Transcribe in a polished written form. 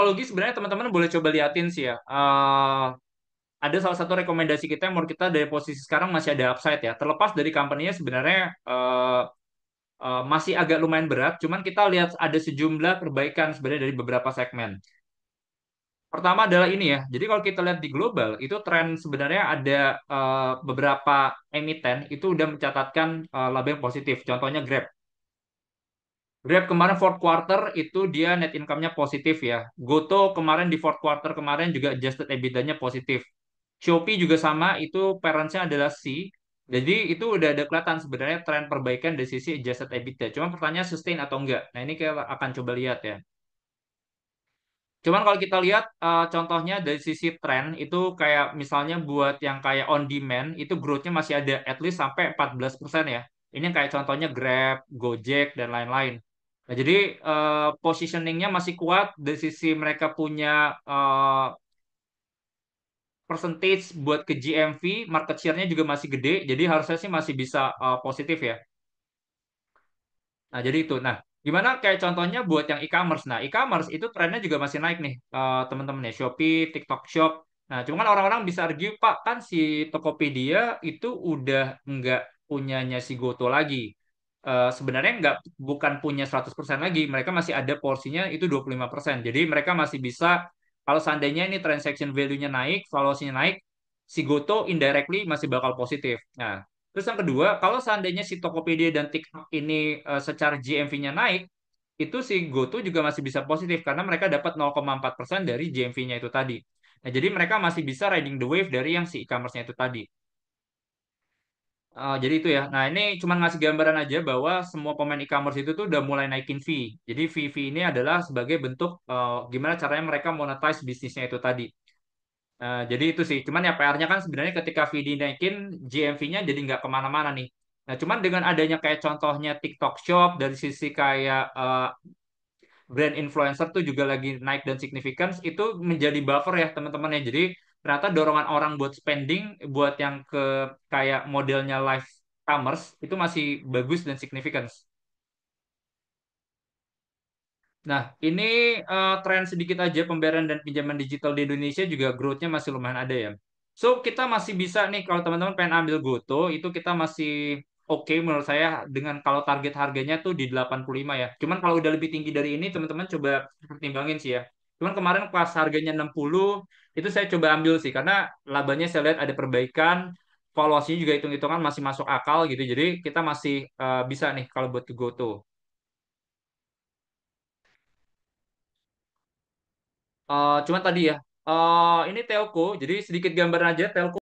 teknologi sebenarnya teman-teman boleh coba liatin sih ya. Ada salah satu rekomendasi kita yang menurut kita dari posisi sekarang masih ada upside ya. Terlepas dari company-nya sebenarnya masih agak lumayan berat, cuman kita lihat ada sejumlah perbaikan sebenarnya dari beberapa segmen. Pertama adalah ini ya. Jadi kalau kita lihat di global, itu tren sebenarnya ada beberapa emiten itu udah mencatatkan laba yang positif. Contohnya Grab. Grab kemarin fourth quarter itu dia net income-nya positif ya. Goto kemarin di fourth quarter kemarin juga adjusted EBITDA-nya positif. Shopee juga sama, itu parents-nya adalah C. Jadi itu udah ada kelihatan sebenarnya tren perbaikan dari sisi adjusted EBITDA. Cuma pertanyaan sustain atau enggak. Nah ini kita akan coba lihat ya. Cuman kalau kita lihat contohnya dari sisi tren itu kayak misalnya buat yang kayak on demand itu growth-nya masih ada at least sampai 14% ya. Ini yang kayak contohnya Grab, Gojek dan lain-lain. Nah, jadi positioning-nya masih kuat dari sisi mereka punya percentage buat ke GMV, market share-nya juga masih gede, jadi harusnya sih masih bisa positif ya. Nah, jadi itu. Nah, gimana kayak contohnya buat yang e-commerce. Nah, e-commerce itu trennya juga masih naik nih, teman-teman ya. Shopee, TikTok Shop. Nah, cuman orang-orang bisa argue, Pak, kan si Tokopedia itu udah nggak punyanya si Goto lagi. Sebenarnya nggak, bukan punya 100% lagi. Mereka masih ada porsinya itu 25%. Jadi mereka masih bisa, kalau seandainya ini transaction value-nya naik, valuasinya naik, si Goto indirectly masih bakal positif. Nah, terus yang kedua, kalau seandainya si Tokopedia dan TikTok ini secara GMV-nya naik, itu si GoTo juga masih bisa positif karena mereka dapat 0,4% dari GMV-nya itu tadi. Nah, jadi mereka masih bisa riding the wave dari yang si e-commerce-nya itu tadi. Jadi itu ya. Nah, ini cuma ngasih gambaran aja bahwa semua pemain e-commerce itu tuh udah mulai naikin fee. Jadi fee ini adalah sebagai bentuk gimana caranya mereka monetize bisnisnya itu tadi. Jadi itu sih. Cuman ya PR-nya kan sebenarnya ketika fee dinaikin, GMV-nya jadi nggak kemana-mana nih. Nah, cuman dengan adanya kayak contohnya TikTok Shop dari sisi kayak brand influencer tuh juga lagi naik dan signifikan, itu menjadi buffer ya teman-teman ya. Jadi ternyata dorongan orang buat spending, buat yang ke kayak modelnya live commerce itu masih bagus dan signifikan. Nah, ini tren sedikit aja pembayaran dan pinjaman digital di Indonesia juga growth-nya masih lumayan ada ya. So, kita masih bisa nih kalau teman-teman pengen ambil Goto, itu kita masih oke menurut saya dengan kalau target harganya tuh di 85 ya. Cuman kalau udah lebih tinggi dari ini, teman-teman coba pertimbangin sih ya. Cuman kemarin pas harganya 60, itu saya coba ambil sih karena labanya saya lihat ada perbaikan, valuasinya juga hitung-hitungan masih masuk akal gitu. Jadi kita masih bisa nih kalau buat ke Goto. Cuma tadi ya, ini telco, jadi sedikit gambaran aja telco